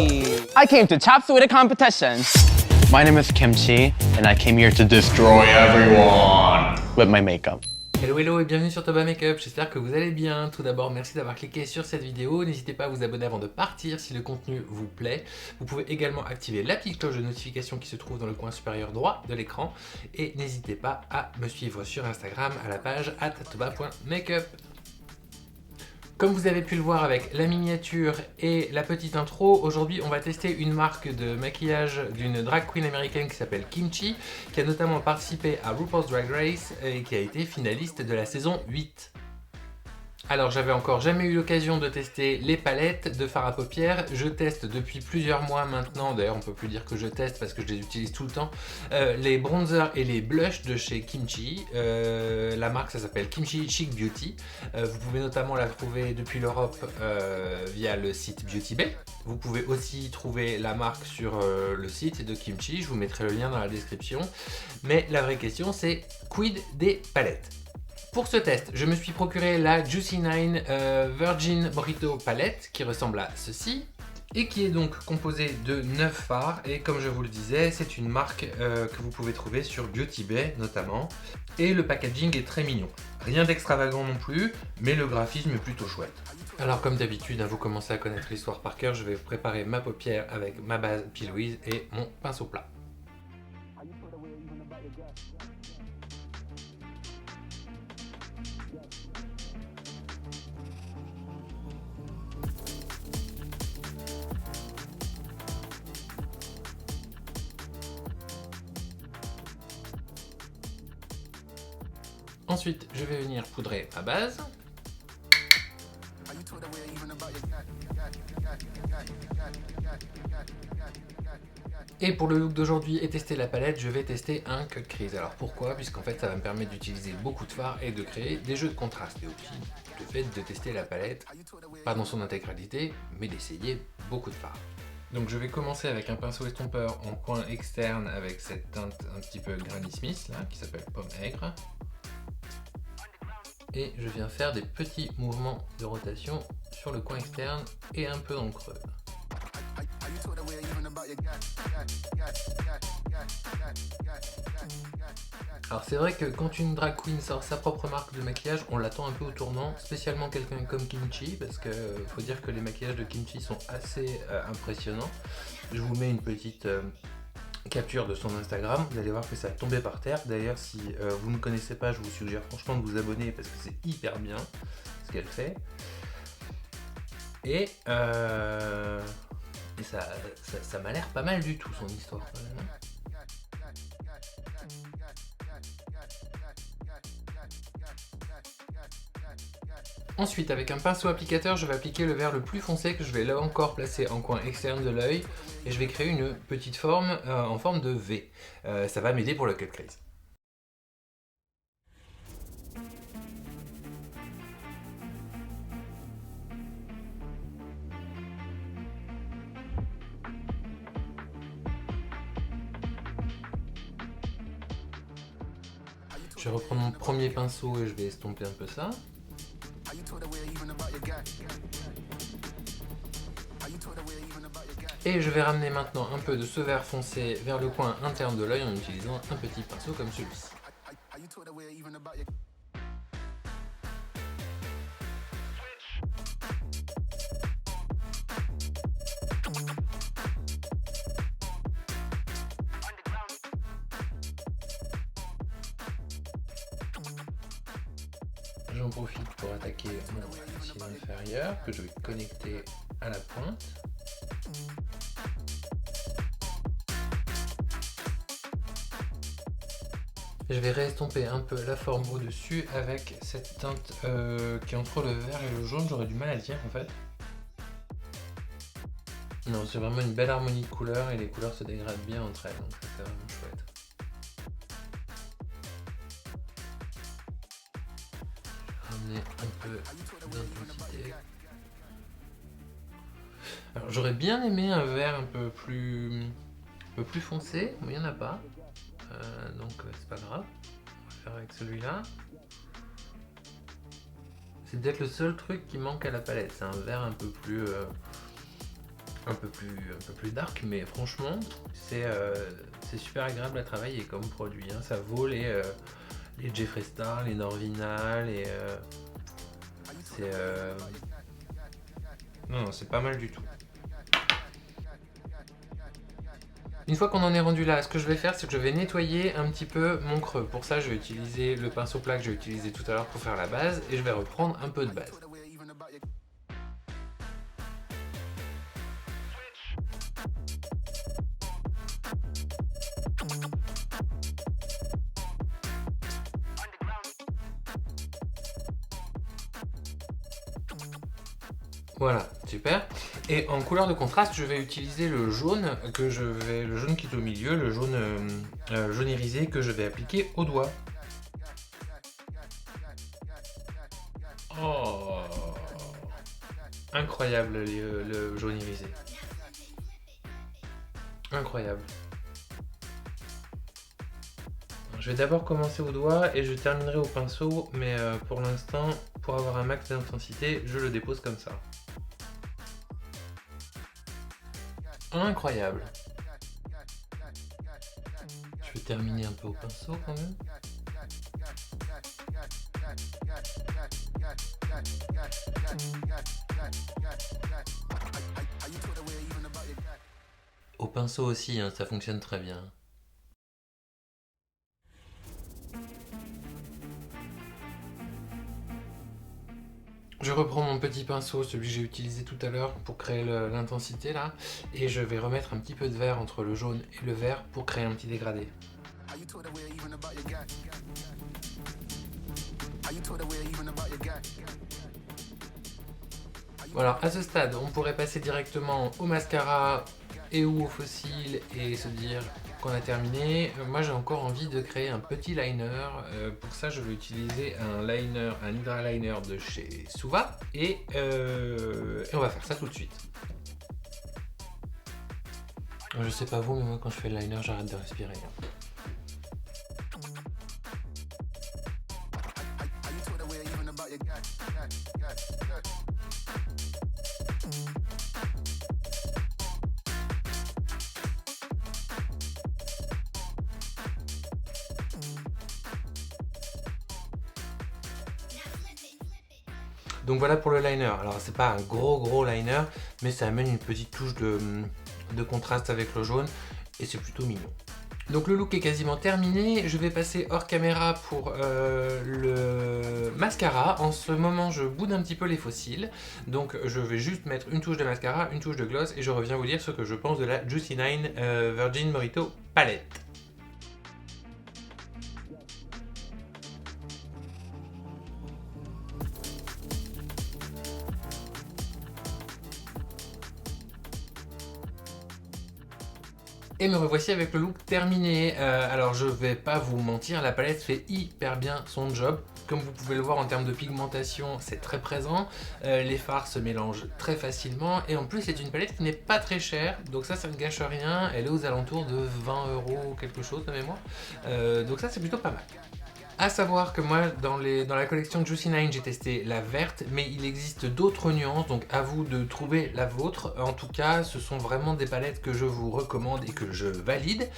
Hey! I came to top suite competition. My name is Kimchi, and I came here to destroy everyone with my makeup. Hello hello et bienvenue sur Toba Makeup, j'espère que vous allez bien. Tout d'abord merci d'avoir cliqué sur cette vidéo, n'hésitez pas à vous abonner avant de partir si le contenu vous plaît. Vous pouvez également activer la petite cloche de notification qui se trouve dans le coin supérieur droit de l'écran. Et n'hésitez pas à me suivre sur Instagram à la page @toba.makeup. Comme vous avez pu le voir avec la miniature et la petite intro, aujourd'hui on va tester une marque de maquillage d'une drag queen américaine qui s'appelle Kimchi, qui a notamment participé à RuPaul's Drag Race et qui a été finaliste de la saison 8. Alors j'avais encore jamais eu l'occasion de tester les palettes de fard à paupières, je teste depuis plusieurs mois maintenant, d'ailleurs on peut plus dire que je teste parce que je les utilise tout le temps, les bronzers et les blushs de chez Kimchi, la marque ça s'appelle Kimchi Chic Beauty, vous pouvez notamment la trouver depuis l'Europe via le site Beauty Bay, vous pouvez aussi trouver la marque sur le site de Kimchi, je vous mettrai le lien dans la description, mais la vraie question c'est quid des palettes? Pour ce test, je me suis procuré la Juicy 9 Virgin Burrito Palette qui ressemble à ceci et qui est donc composée de 9 fards et comme je vous le disais, c'est une marque que vous pouvez trouver sur Beauty Bay notamment et le packaging est très mignon. Rien d'extravagant non plus, mais le graphisme est plutôt chouette. Alors comme d'habitude, vous commencez à connaître l'histoire par cœur, je vais vous préparer ma paupière avec ma base P. Louise et mon pinceau plat. Ensuite, je vais venir poudrer ma base. Et pour le look d'aujourd'hui et tester la palette, je vais tester un cut crease. Alors pourquoi? Puisqu'en fait ça va me permettre d'utiliser beaucoup de fard et de créer des jeux de contraste. Et aussi le fait de tester la palette, pas dans son intégralité, mais d'essayer beaucoup de fard. Donc je vais commencer avec un pinceau estompeur en coin externe avec cette teinte un petit peu Granny Smith là, qui s'appelle Pomme Aigre. Et je viens faire des petits mouvements de rotation sur le coin externe et un peu dans le creux. Alors c'est vrai que quand une drag queen sort sa propre marque de maquillage, on l'attend un peu au tournant, spécialement quelqu'un comme Kimchi, parce que faut dire que les maquillages de Kimchi sont assez impressionnants. Je vous mets une petite capture de son Instagram, vous allez voir que ça a tombé par terre. D'ailleurs si vous ne connaissez pas, je vous suggère franchement de vous abonner parce que c'est hyper bien ce qu'elle fait. Et ça m'a l'air pas mal du tout son histoire quand même. Ensuite, avec un pinceau applicateur, je vais appliquer le vert le plus foncé que je vais là encore placer en coin externe de l'œil et je vais créer une petite forme en forme de V. Ça va m'aider pour le cut crease. Je vais reprendre mon premier pinceau et je vais estomper un peu ça. Et je vais ramener maintenant un peu de ce vert foncé vers le coin interne de l'œil en utilisant un petit pinceau comme celui-ci. J'en profite pour attaquer mon cils inférieur que je vais connecter à la pointe. Je vais réestomper un peu la forme au-dessus avec cette teinte qui est entre le vert et le jaune. J'aurais du mal à le dire en fait. Non, c'est vraiment une belle harmonie de couleurs et les couleurs se dégradent bien entre elles, donc c'est vraiment chouette. Ramener un peu d'intensité. Alors j'aurais bien aimé un vert un peu plus foncé, mais il n'y en a pas. Donc c'est pas grave. On va faire avec celui-là. C'est peut-être le seul truc qui manque à la palette, c'est un vert un peu un peu plus dark, mais franchement, c'est super agréable à travailler comme produit. Hein. Ça vaut les Jeffree Star, les Norvina, non, c'est pas mal du tout. Une fois qu'on en est rendu là, ce que je vais faire, c'est que je vais nettoyer un petit peu mon creux. Pour ça, je vais utiliser le pinceau plat que j'ai utilisé tout à l'heure pour faire la base et je vais reprendre un peu de base. Voilà, super. Et en couleur de contraste, je vais utiliser le jaune le jaune qui est au milieu, le jaune irisé que je vais appliquer au doigt. Oh, incroyable le jaune irisé. Incroyable. Je vais d'abord commencer au doigt et je terminerai au pinceau, mais pour l'instant, pour avoir un max d'intensité, je le dépose comme ça. Incroyable. Je vais terminer un peu au pinceau quand même. Au pinceau aussi, hein, ça fonctionne très bien. Je reprends mon petit pinceau, celui que j'ai utilisé tout à l'heure pour créer l'intensité là, et je vais remettre un petit peu de vert entre le jaune et le vert pour créer un petit dégradé. Voilà, à ce stade, on pourrait passer directement au mascara et ou au fossile et se dire qu'on a terminé. Moi j'ai encore envie de créer un petit liner. Pour ça je vais utiliser un Hydra Liner de chez Suva et on va faire ça tout de suite. Je sais pas vous, mais moi quand je fais le liner j'arrête de respirer. Donc voilà pour le liner. Alors c'est pas un gros liner, mais ça amène une petite touche de contraste avec le jaune et c'est plutôt mignon. Donc le look est quasiment terminé, je vais passer hors caméra pour le mascara. En ce moment je boude un petit peu les faux cils, donc je vais juste mettre une touche de mascara, une touche de gloss et je reviens vous dire ce que je pense de la Juicy 9 Virgin Mojito Palette. Et me revoici avec le look terminé. Alors je vais pas vous mentir, la palette fait hyper bien son job. Comme vous pouvez le voir en termes de pigmentation, c'est très présent. Les fards se mélangent très facilement. Et en plus, c'est une palette qui n'est pas très chère. Donc ça ne gâche rien. Elle est aux alentours de 20 € quelque chose de mémoire. Donc ça, c'est plutôt pas mal. A savoir que moi, dans la collection Juicy 9, j'ai testé la verte, mais il existe d'autres nuances, donc à vous de trouver la vôtre. En tout cas, ce sont vraiment des palettes que je vous recommande et que je valide,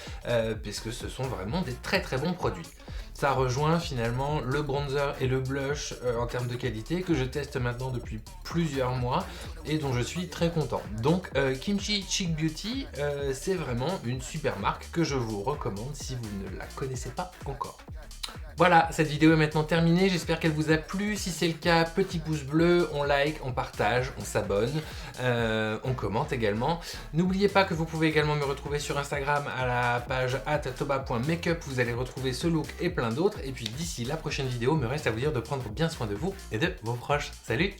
puisque ce sont vraiment des très bons produits. Ça rejoint finalement le bronzer et le blush en termes de qualité que je teste maintenant depuis plusieurs mois et dont je suis très content. Donc Kimchi Chic Beauty, c'est vraiment une super marque que je vous recommande si vous ne la connaissez pas encore. Voilà, cette vidéo est maintenant terminée, j'espère qu'elle vous a plu. Si c'est le cas, petit pouce bleu, on like, on partage, on s'abonne, on commente également. N'oubliez pas que vous pouvez également me retrouver sur Instagram à la page @toba.makeup, vous allez retrouver ce look et plein d'autres. Et puis d'ici la prochaine vidéo, me reste à vous dire de prendre bien soin de vous et de vos proches. Salut!